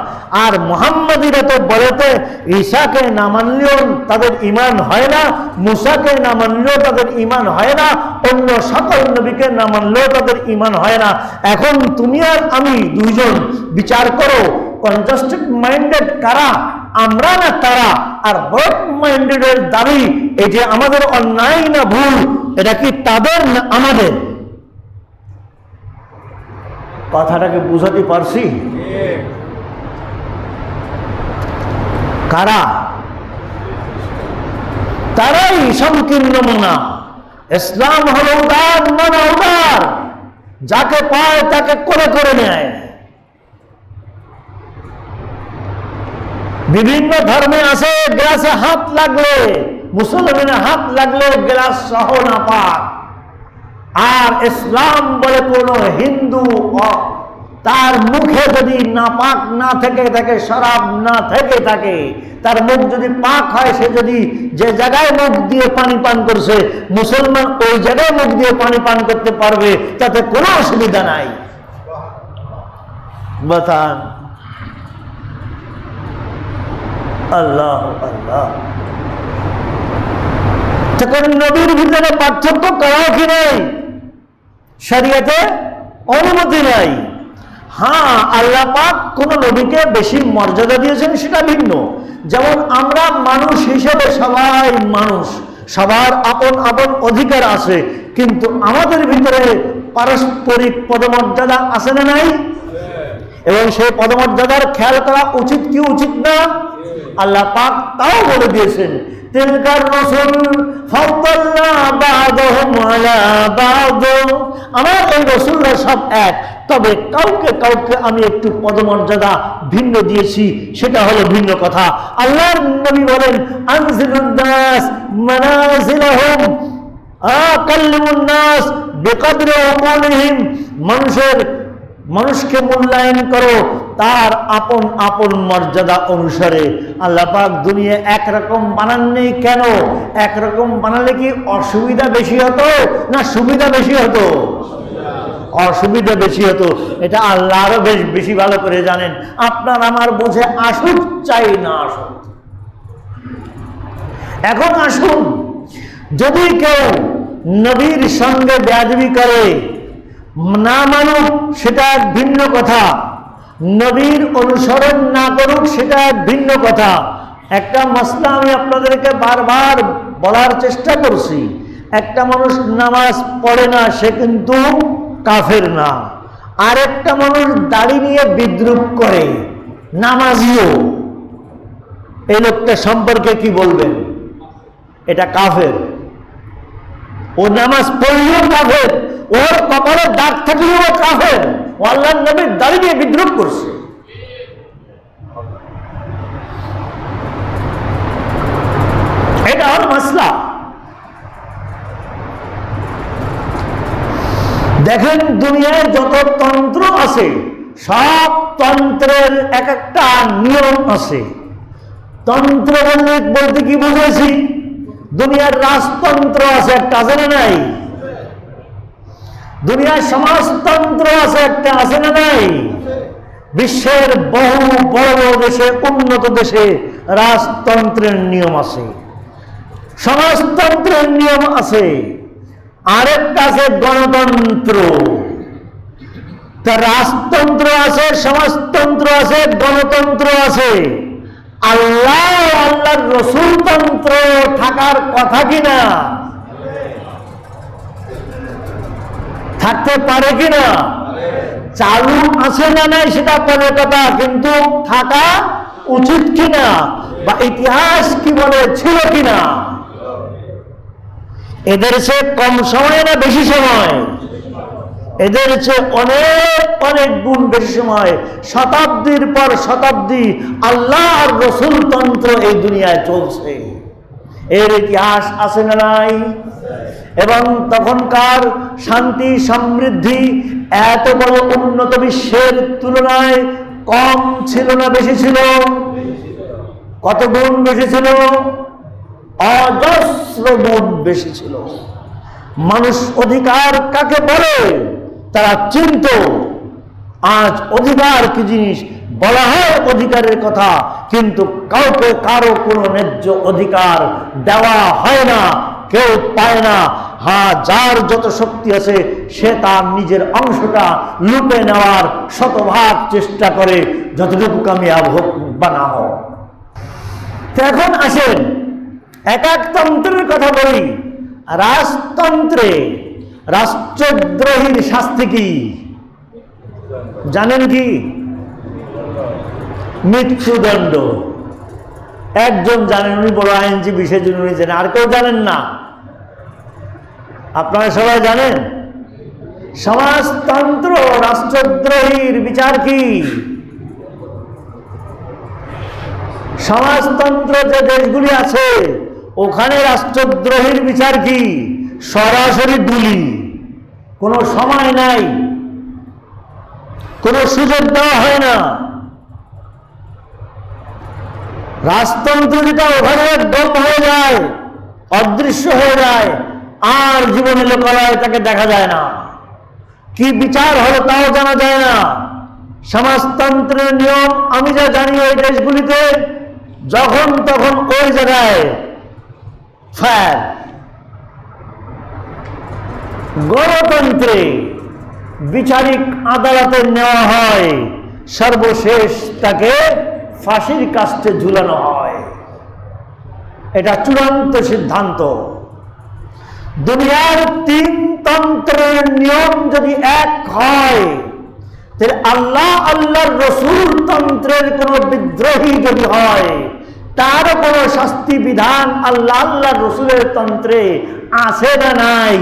আর মুহাম্মদীরা তো বলেতে ঈসাকে না মানলেও তাদের ঈমান হয় না, মূসাকে না মানলেও তাদের ঈমান হয় না, অন্য সকল নবীকে না মানলেও তাদের ঈমান হয় না। এখন তুমি আর আমি দুইজন বিচার করো, কনজাস্টেড মাইন্ডেড কারা, আমরা না তারা? আর ব্রড মাইন্ডেডের দাবি এই যে আমাদের অন্যায় না ভুল, এটা কি তাদের না আমাদের? কথাটাকে বুঝাতে পারছি? কারা? তারাই সংকীর্ণ মনা। ইসলাম হলো উদার মনা, উদার, যাকে পায় তাকে করে করে নেয়। বিভিন্ন ধর্মে আছে গ্লাসে হাত লাগলে, মুসলমানে হাত লাগলে গ্লাস সহ না পাক। আর ইসলাম বলে কোন হিন্দু তার মুখে যদি নাপাক না থেকে থাকে, শরাব না থেকে থাকে, তার মুখ যদি পাক হয়, সে যদি যে জায়গায় মুখ দিয়ে পানি পান করছে, মুসলমান ওই জায়গায় মুখ দিয়ে পানি পান করতে পারবে, তাতে কোনো অসুবিধা নাই। বাতান আল্লাহ আল্লাহ। তখন নবীর ভিতরে পার্থক্য করাও কি নেই? শরীয়তে অনুমতি নাই। হ্যাঁ, আল্লাহ পাক কোন নবীকে বেশি মর্যাদা দিয়েছেন সেটা ভিন্ন। যেমন আমরা মানুষ হিসেবে সবাই মানুষ, সবার আপন আপন অধিকার আছে, কিন্তু আমাদের ভিতরে পারস্পরিক পদমর্যাদা আছে না নাই? এবং সেই পদমর্যাদার খেয়াল করা উচিত কি উচিত না? আল্লাহ পাক তাও বলে দিয়েছেন, তিলকার রাসূল ফাদ্দালনা বা'দহুম আলা বা'দ। আমার এই রাসূলরা সব এক, তবে কাউকে কাউকে আমি একটু পদমর্যাদা ভিন্ন দিয়েছি, সেটা হলো ভিন্ন কথা। আল্লাহর নবী বলেন, আনজিলুন নাস মানাজিলাহুম আকাল্লিমুন নাস বিকদরি উকুলিহিম। মানুষকে মূল্যায়ন করো তার আপন আপন মর্যাদা অনুসারে। আল্লাহ পাক দুনিয়া একরকম বানাননি কেন? একরকম বানালে কি অসুবিধা বেশি হতো না সুবিধা বেশি হতো? অসুবিধা বেশি হতো। এটা আল্লাহ আরো বেশি ভালো করে জানেন। আপনার আমার বুঝে আসুক চাই না আসুক। এখন আসুন, যদি কেউ নবীর সঙ্গে বেয়াদবি করে, না মানুক, সেটা এক ভিন্ন কথা। নবীর অনুসরণ না করুক, সেটা এক ভিন্ন কথা। একটা মাসলা আমি আপনাদেরকে বারবার বলার চেষ্টা করছি। একটা মানুষ নামাজ পড়ে না, সে কিন্তু কাফের না। আর একটা মানুষ দাড়ি নিয়ে বিদ্রুপ করে, নামাজিও, এই লোকটা সম্পর্কে কি বলবেন? এটা কাফের। ও নামাজ পড়লেও কাফের, ওর কপালে দাগ থাকলেও কাফের। ও আল্লাহর নবীর দাড়ি নিয়ে বিদ্রুপ করছে। এটা হল মাসলা। দেখেন, দুনিয়ায় যত তন্ত্র আছে, সব তন্ত্রের এক একটা নিয়ম আছে। তন্ত্র বলতে কি বুঝেছি? দুনিয়ার রাজতন্ত্র আছে একটা, আছে না নাই? দুনিয়ার সমাজতন্ত্র আছে একটা, আছে না নাই? বিশ্বের বহু বড় বড় দেশে, উন্নত দেশে রাজতন্ত্রের নিয়ম আছে, সমাজতন্ত্রের নিয়ম আছে। আরেকটা আছে গণতন্ত্র। তা রাজতন্ত্র আছে, সমাজতন্ত্র আছে, গণতন্ত্র আছে। আল্লাহর রসুলতন্ত্র থাকার কথা কিনা? থাকতে পারে কিনা? চালু আছে না নাই সেটা পরের কথা, কিন্তু থাকা উচিত কিনা বা ইতিহাস কি বলে ছিল কিনা? এদের চেয়ে কম সময় না বেশি সময়? এদের চেয়ে অনেক অনেক গুণ বেশি সময়। শতাব্দীর পর শতাব্দী আল্লাহ আর রসুলতন্ত্র এই দুনিয়ায় চলছে। এর ইতিহাস আছে না নাই? এবং তখনকার শান্তি সমৃদ্ধি এত বড় উন্নত বিশ্বের তুলনায় কম ছিল না বেশি ছিল? কত গুণ বেশি ছিল? অজস্র গুণ বেশি ছিল। মানুষ অধিকার কাকে বলে তারা চিনত। আজ অধিকার কি জিনিস বলা হয় অধিকারের কথা, কিন্তু কাউকে কারো কোনো ন্যায্য অধিকার দেওয়া হয় না, কেউ পায় না। হ্যাঁ, যার যত শক্তি আছে সে তার নিজের অংশটা লুটে নেওয়ার শতভাগ চেষ্টা করে, যতটুকু কামিয়াব হোক বা না হোক। এখন আসেন একাকতন্ত্রের কথা বলি। রাজতন্ত্রে রাষ্ট্রদ্রোহীর শাস্তি কি জানেন কি? মৃত্যুদণ্ড। একজন জানেন, উনি বড় আইনজীবী, সেজন্য উনি জানেন। আর কেউ জানেন না? আপনারা সবাই জানেন। সমাজতন্ত্র রাষ্ট্রদ্রোহীর বিচার কি? সমাজতন্ত্র যে দেশগুলি আছে ওখানে রাষ্ট্রদ্রোহীর বিচার কি? সরাসরি গুলি, কোনো সময় নাই। কোনো সুযোগ দেওয়া হয় না। রাজতন্ত্র যেটা ওখানে একদম হয়ে যায়, অদৃশ্য হয়ে যায়, আর জীবনে লোকালয়ে তাকে দেখা যায় না। কি বিচার হলো তাও জানা যায় না। সমাজতন্ত্রের নিয়ম আমি যা জানি ওই দেশগুলিতে যখন তখন ওই জায়গায় ফায়ার। গণতন্ত্রে বিচারিক আদালতে নেওয়া হয়, সর্বশেষ তাকে ফাঁসির কাস্টে ঝুলানো হয়। এটা চূড়ান্ত সিদ্ধান্ত। দুনিয়ার তিন তন্ত্রের নিয়ম যদি এক হয়, তাহলে আল্লাহর রসুল তন্ত্রের কোন বিদ্রোহী যদি হয়, তার কোন শাস্তি বিধান আল্লাহর রসুলের তন্ত্রে আছে না নাই?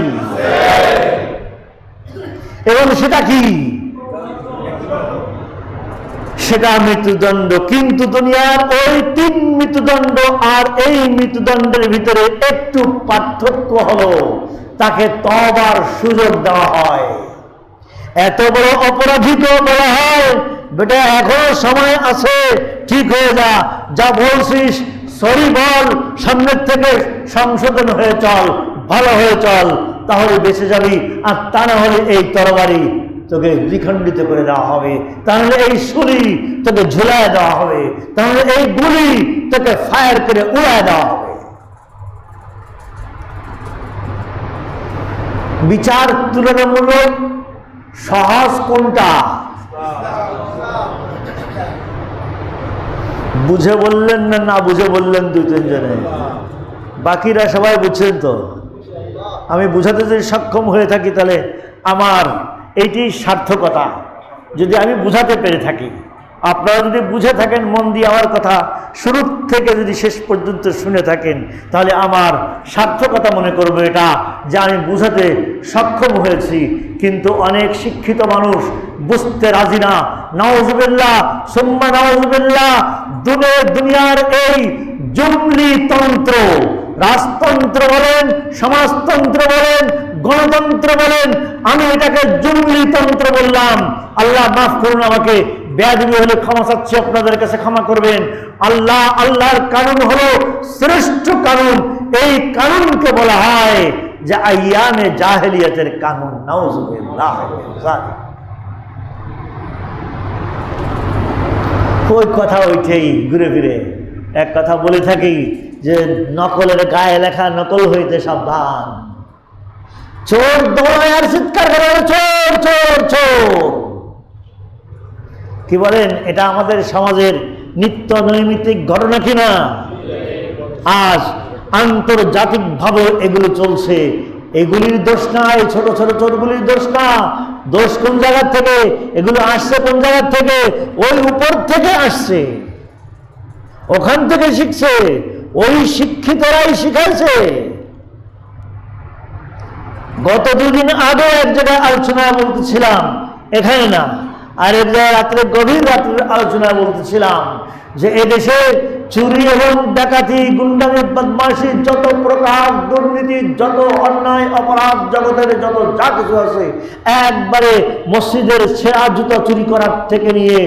এবং সেটা কি? সেটা মৃত্যুদণ্ড। কিন্তু দুনিয়ার ওই তিন মৃত্যুদণ্ড আর এই মৃত্যুদণ্ডের ভিতরে একটু পার্থক্য হলো, তাকে তওবার সুযোগ দেওয়া হয়। এত বড় অপরাধীকে বলা হয়, বেটা এখনো সময় আছে, ঠিক হয়ে যা, যা বলছিস সরি বল, সামনের থেকে সংশোধন হয়ে চল, ভালো হয়ে চল, তাহলে বেঁচে যাবি। আর তা না হলে এই তরবারি তোকে দ্বিখণ্ডিত করে দেওয়া হবে, তাহলে এই ছুরি তোকে ঝুলায় দেওয়া হবে, তাহলে এই গুলি তোকে ফায়ার করে উড়ায় দেওয়া হবে। বিচার তুলনামূলক সহজ কোনটা? বুঝে বললেন না না বুঝে বললেন দুই তিনজনে? বাকিরা সবাই বুঝছেন তো? আমি বুঝাতে যদি সক্ষম হয়ে থাকি তাহলে আমার এইটি সার্থকতা। যদি আমি বুঝাতে পেরে থাকি, আপনারা যদি বুঝে থাকেন, মন দিয়ে আমার কথা শুরু থেকে যদি শেষ পর্যন্ত শুনে থাকেন, তাহলে আমার সার্থকতা মনে করবো এটা, যে আমি বুঝাতে সক্ষম হয়েছি। কিন্তু অনেক শিক্ষিত মানুষ বুঝতে রাজি না। নাউজুবিল্লাহ সুম্মা নাউজুবিল্লাহ। দুনিয়ার এই জঙ্গলি তন্ত্র, রাজতন্ত্র বলেন, সমাজতন্ত্র বলেন, গণতন্ত্র বলেন, আমি এটাকে জঙ্গলি তন্ত্র বললাম। আল্লাহ মাফ করুন আমাকে, বেয়াদবি হলে ক্ষমা চাচ্ছি, আপনাদের কাছে ক্ষমা করবেন। আল্লাহর কানুন হলো শ্রেষ্ঠ কানুন। এই কানুনকে বলা হয় যে আইয়ামে জাহেলিয়াতের কানুন। নাউজুবিল্লাহ। ওই কথা ওইটাই ঘুরে ফিরে এক কথা বলে থাকি যে নকলের গায়ে লেখা নকল হইতে সাবধান। চোর দৌড়ায় আর চিৎকার করে চোর চোর চোর। কি বলেন? এটা আমাদের সমাজের নিত্য নৈমিত্তিক ঘটনা কিনা? আজ আন্তর্জাতিকভাবে এগুলো চলছে। এগুলির দোষ না, এই ছোট ছোট চোরগুলির দোষ না। দোষ কোন জায়গা থেকে? এগুলো আসছে কোন জায়গা থেকে? ওই উপর থেকে আসছে, ওখান থেকে শিখছে, ওই শিক্ষিতরাই শিখাইছে। গত দুদিন আগে এক জায়গায় আলোচনা বলতেছিলাম, এখানে না, আর এক জায়গায় রাত্রে গভীর রাত্রে আলোচনা বলতেছিলাম যে এদেশে চুরি এবং ডাকাতি, গুন্ডামি, বদমাশি, যত প্রকার দুর্নীতি, যত অন্যায় অপরাধ জগতের যত যা কিছু আছে, একবারে মসজিদের ছেঁড়া জুতা চুরি করার থেকে নিয়ে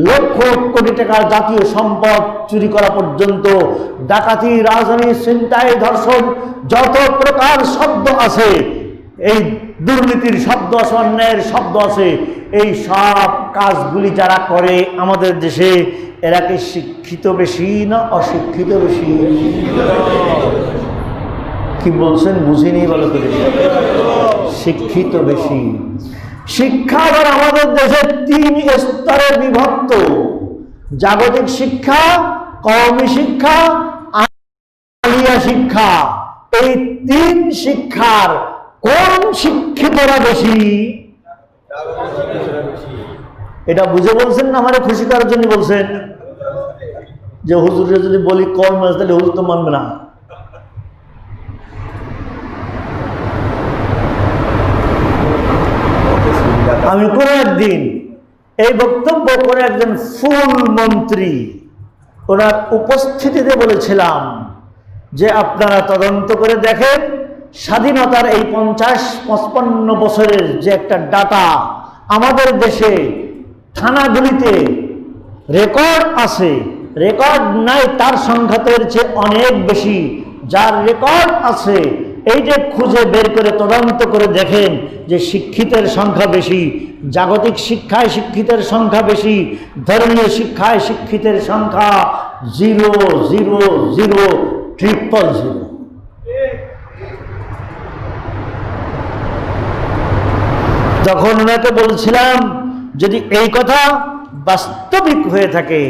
লক্ষ কোটি টাকার জাতীয় সম্পদ চুরি করা পর্যন্ত, ডাকাতি, রাজধানী, ছিনতাই, ধর্ষণ, যত প্রকার শব্দ আছে, এই দুর্নীতির শব্দ আছে, অন্যায়ের শব্দ আছে, এই সব কাজগুলি যারা করে আমাদের দেশে, এরা কি শিক্ষিত বেশি না অশিক্ষিত বেশি? কি বলছেন বুঝিনি বলো তো? শিক্ষিত বেশি। শিক্ষা আবার আমাদের দেশে তিন স্তরে বিভক্ত: জাগতিক শিক্ষা, কওমি শিক্ষা, আলিয়া শিক্ষা। এই তিন শিক্ষার কোন শিক্ষিতরা বেশি? এটা বুঝে বলছেন না আমারে খুশি করার জন্য বলছেন? যে হুজুরে যদি বলি কম মাস, তাহলে হুজুর তো মানবে না। আমি কোন একদিন এই বক্তব্য করে একজন ফুল মন্ত্রী, ওনার উপস্থিতিতে বলেছিলাম যে আপনারা তদন্ত করে দেখেন, স্বাধীনতার এই 50-55 বছরের যে একটা ডাটা আমাদের দেশে থানাগুলিতে রেকর্ড আছে, রেকর্ড নাই তার সংখ্যা তো এর চেয়ে অনেক বেশি। যার রেকর্ড আছে এইটা খুঁজে বের করে তদন্ত করে দেখেন যে শিক্ষিতের সংখ্যা বেশি, জাগতিক শিক্ষায় শিক্ষিতের সংখ্যা বেশি, ধর্মীয় শিক্ষায় শিক্ষিতের সংখ্যা 0,0,0,000। তখন ওনাকে বলছিলাম যদি এই কথা বাস্তবিক হয়ে থাকে,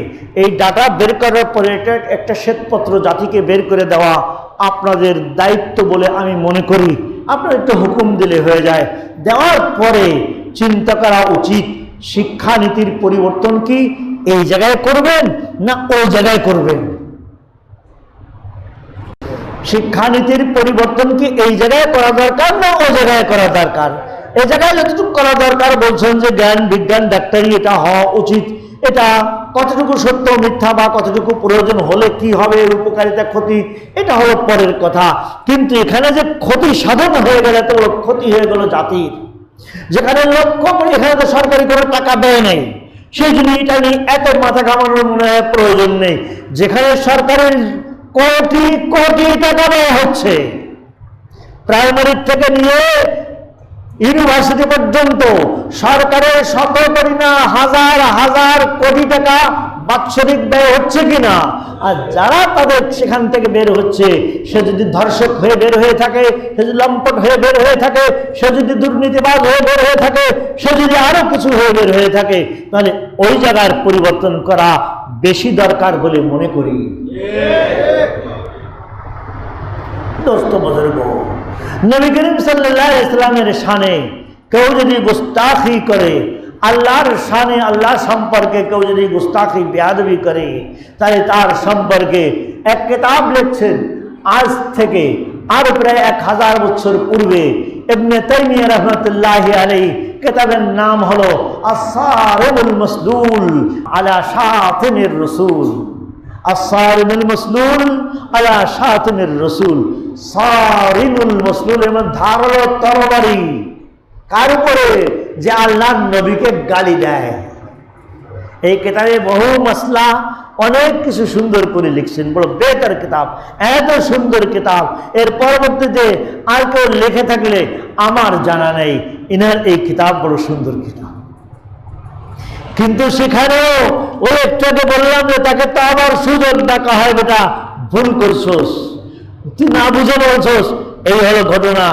এই ডাটা বের করার পরে এটা একটা শ্বেতপত্র জাতিকে বের করে দেওয়া আপনাদের দায়িত্ব বলে আমি মনে করি। আপনার একটু হুকুম দিলে হয়ে যায়। দেওয়ার পরে চিন্তা করা উচিত শিক্ষানীতির পরিবর্তন কি এই জায়গায় করবেন না ওই জায়গায় করবেন। শিক্ষানীতির পরিবর্তন কি এই জায়গায় করা দরকার না ওই জায়গায় করা দরকার? এই জায়গায় যতটুকু করা দরকার বলছেন যে জ্ঞান বিজ্ঞান ডাক্তারি এটা হওয়া উচিত, এটা কতটুকু সত্য মিথ্যা বা কতটুকু প্রয়োজন হলে কি হবে, উপকারিতা ক্ষতি, এটা হলো পরের কথা। কিন্তু এখানে যে ক্ষতি সাধন হয়ে গেলে তো ক্ষতি হয়ে গেল জাতির। যেখানে লক্ষ্য করি এখানে তো সরকারি কোনো টাকা দেয় নেই, সেই জন্য এটা নিয়ে এত মাথা ঘামানোর মনে হয় প্রয়োজন নেই। যেখানে সরকারের কোটি কোটি টাকা দেওয়া হচ্ছে, প্রাইমারি থেকে নিয়ে ইউনিভার্সিটি পর্যন্ত সরকারের শত কোটি না হাজার হাজার কোটি টাকা বাৎসরিক ব্যয় হচ্ছে কিনা, আর যারা তাদের সেখান থেকে বের হচ্ছে সে যদি ধর্ষক হয়ে বের হয়ে থাকে, সে যদি লম্পট হয়ে বের হয়ে থাকে, সে যদি দুর্নীতিবাজ হয়ে বের হয়ে থাকে, সে যদি আরো কিছু হয়ে বের হয়ে থাকে, তাহলে ওই জায়গার পরিবর্তন করা বেশি দরকার বলে মনে করি। দোস্ত বুজুর্গ, নবী করিম সাল্লাল্লাহু আলাইহি ওয়াসাল্লামের শানে কেউ যদি গুস্তাখি করে, আল্লাহর শানে আল্লাহ সম্পর্কে কেউ যদি গুস্তাখি বেয়াদবি করে, তাহলে তার সম্পর্কে এক কিতাব লিখছেন আজ থেকে আরো প্রায় 1000 বছর পূর্বে ইবনে তাইমিয়া রাহমাতুল্লাহি আলাইহি। কিতাবের নাম হলো আস-সারিমুল মাসলুল আলা শাতিমির রাসূল। আস-সারিমুল মাসলুল আলা শাতিমির রাসূল। সারিমুল মাসলুল এর ধারালো তরবারি কার উপরে? যে আল্লাহর নবীকে গালি দেয়। এই কিতাবে বহু মাসলা অনেক কিছু সুন্দর করে লিখছেন, বড় বেটার কিতাব, এত সুন্দর কিতাব। এর পরবর্তীতে আর কেউ লিখে থাকলে আমার জানা নেই। ইনার এই কিতাব বড় সুন্দর কিতাব। কিন্তু সেখানেও ওই একটাকে বললাম যে তাকে তো আবার সুযোগ ডাকা হয়, বেটা ভুল করছোস, তুই না বুঝে বলছোস, এই হলো ঘটনা।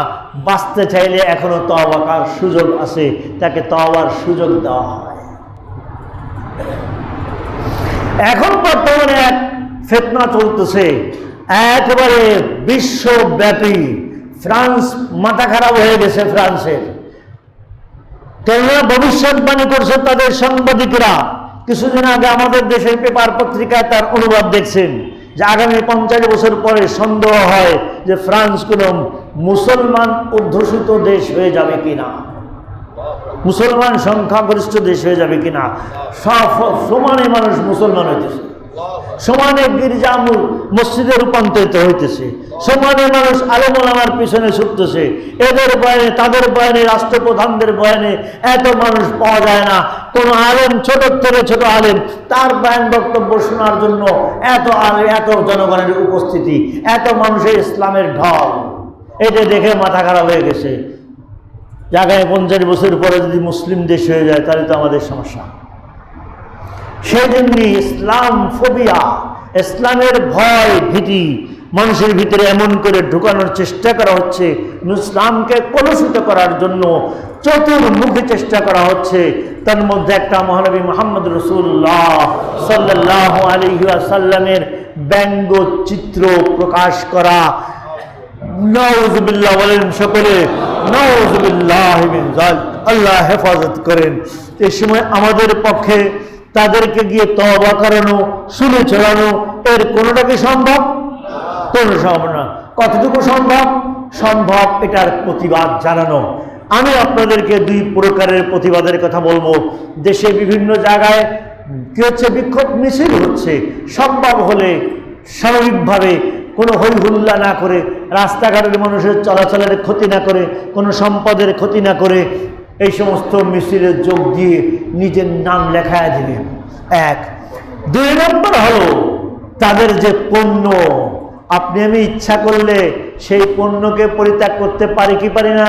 বাঁচতে চাইলে এখনো তওবা করার সুযোগ আছে, তাকে তওবার সুযোগ দেওয়া হয়। এখন বর্তমানে এক ফিতনা চলতেছে একেবারে বিশ্বব্যাপী। ফ্রান্স মাথা খারাপ হয়ে গেছে ফ্রান্সের। কেননা ভবিষ্যৎবাণী করছে তাদের সাংবাদিকরা। কিছুদিন আগে আমাদের দেশের পেপার পত্রিকায় তার অনুবাদ দেখছেন যে আগামী 50 বছর পরে সন্দেহ হয় যে ফ্রান্স কোন মুসলমান অধ্যুষিত দেশ হয়ে যাবে কিনা, মুসলমান সংখ্যাগরিষ্ঠ দেশ হয়ে যাবে কিনা। সমানে মানুষ মুসলমান হইতেছে, সমানে গির্জা মসজিদে রূপান্তরিত হইতেছে, সমানে মানুষ আলেম ওলামার পিছনে ছুটতেছে। এদের বয়ানে তাদের বয়ানে রাষ্ট্রপ্রধানদের বয়ানে এত মানুষ পাওয়া যায় না। কোন আলেম ছোট থেকে ছোট আলেম তার বয়ান বক্তব্য শোনার জন্য এত জনগণের উপস্থিতি, এত মানুষের ইসলামের ঢল, এটা দেখে মাথা খারাপ হয়ে গেছে। জায়গায় 50 বছর পরে যদি মুসলিম দেশ হয়ে যায় তাহলে তো আমাদের সমস্যা। সেই জন্যই ইসলাম ফোবিয়া, ইসলামের ভয় ভীতি মানুষের ভিতরে এমন করে ঢুকানোর চেষ্টা করা হচ্ছে, ইসলামকে কলুষিত করার জন্য চতুর্মুখী চেষ্টা করা হচ্ছে। তার মধ্যে একটা মহানবী মুহাম্মদ রাসূলুল্লাহ সাল্লাল্লাহু আলাইহি ওয়াসাল্লামের ব্যঙ্গ চিত্র প্রকাশ করা। নাউযুবিল্লাহ বলেন সকলে, নাউযুবিল্লাহ মিন যালিক। আল্লাহ হেফাজত করেন। এই সময় আমাদের পক্ষে তাদেরকে গিয়ে তওবা করানো, শুনে চলানো, এর কোনোটা কি সম্ভব? কোনো সম্ভব না। কতটুকু সম্ভব? সম্ভব এটার প্রতিবাদ জানানো। আমি আপনাদেরকে 2 প্রকারের প্রতিবাদের কথা বলবো। দেশে বিভিন্ন জায়গায় কি হচ্ছে, বিক্ষোভ মিছিল হচ্ছে। সম্ভব হলে স্বাভাবিকভাবে কোনো হইহুল্লা না করে, রাস্তাঘাটের মানুষের চলাচলের ক্ষতি না করে, কোনো সম্পদের ক্ষতি না করে এই সমস্ত মিছিলে যোগ দিয়ে নিজের নাম লেখায় দিবেন। এক। 2 নম্বর হলো তাদের যে পণ্য, আপনি আমি ইচ্ছা করলে সেই পণ্যকে পরিত্যাগ করতে পারি কি পারি না?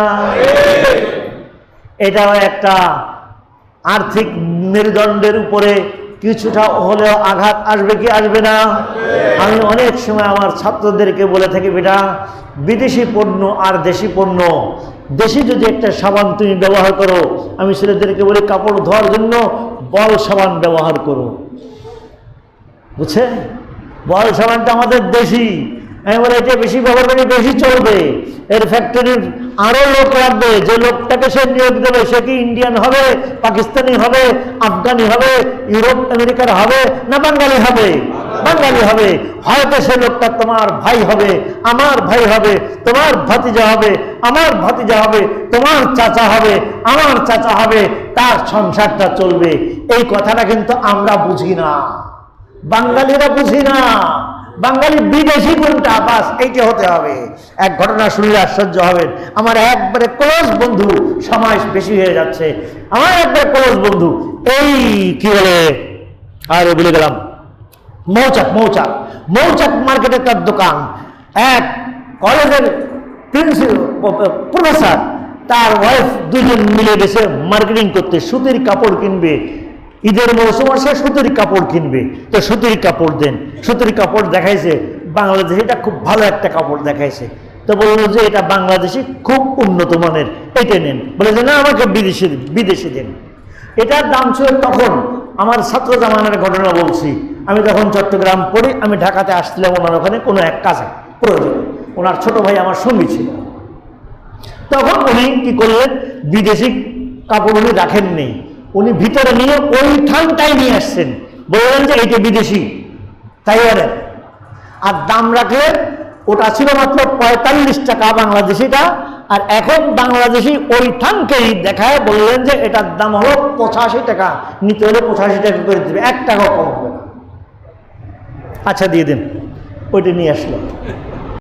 এটাও একটা আর্থিক মেরুদণ্ডের উপরে কিছুটা হলেও আঘাত আসবে কি আসবে না? আমি অনেক সময় আমার ছাত্রদেরকে বলে থাকি, বেটা বিদেশি পণ্য আর দেশি পণ্য, দেশি যদি একটা সাবান তুমি ব্যবহার করো, আমি ছেলেদেরকে বলি কাপড় ধোয়ার জন্য বল সাবান ব্যবহার করো, বুঝছে? বল সাবানটা আমাদের দেশি, আমি বলি এটা বেশি ব্যবহার করে বেশি চলবে, এর ফ্যাক্টরির আরো লোক রাখবে, যে লোকটাকে সে নিয়োগ দেবে সে কি ইন্ডিয়ান হবে, পাকিস্তানি হবে, আফগানি হবে, ইউরোপ আমেরিকার হবে না বাঙালি হবে? বাঙালি হবে। হয়তো সে লোকটা তোমার ভাই হবে, আমার ভাই হবে, তোমার ভাতিজা হবে, আমার ভাতিজা হবে, তোমার চাচা হবে, আমার চাচা হবে, তার সংসারটা চলবে। এই কথাটা কিন্তু আমরা বুঝি না, বাঙালিরা বুঝি না। বাঙালি বিদেশি কোনটা, বাস এইটা হতে হবে। এক ঘটনা শুনলে আশ্চর্য হবেন। আমার একবারে ক্লোজ বন্ধু, সময় বেশি হয়ে যাচ্ছে, আমার একবারে ক্লোজ বন্ধু, এই কি বলে আর বলে গেলাম, মৌচাক মৌচাক মৌচাক মার্কেটে তার দোকান। এক কলেজের প্রফেসর তার ওয়াইফ দুজন মিলে গেছে মার্কেটিং করতে, সুতির কাপড় কিনবে, ঈদের মৌসুম আসে সুতির কাপড় কিনবে, তো সুতির কাপড় দেন। সুতির কাপড় দেখাইছে বাংলাদেশে, এটা খুব ভালো একটা কাপড় দেখাইছে, তো বললো যে এটা বাংলাদেশি খুব উন্নত মানের, এটা নেন। বলে যে না আমাকে বিদেশি দেন। এটার দাম ছিল তখন, আমার ছাত্র জামানের ঘটনা বলছি, আমি তখন চট্টগ্রাম পড়ি, আমি ঢাকাতে আসছিলাম ওনার ওখানে কোনো এক কাজে প্রয়োজনে, ওনার ছোট ভাই আমার সঙ্গী ছিল। তখন উনি কি করলেন, বিদেশি কাপড় উনি রাখেননি, উনি ভিতরে নিয়ে ওই ঠানটাই নিয়ে আসছেন, বললেন যে এইটা বিদেশি তাই বলেন। আর দাম রাখলেন, ওটা ছিল মাত্র 45 টাকা বাংলাদেশিটা, আর এখন বাংলাদেশি ওই ঠানকেই দেখায় বললেন যে এটার দাম হলো 85 টাকা, নিতে হলে 85 টাকা করে দেবে, 1 টাকা কম হবে না। আচ্ছা দিয়ে দিন, ওইটা নিয়ে আসলো।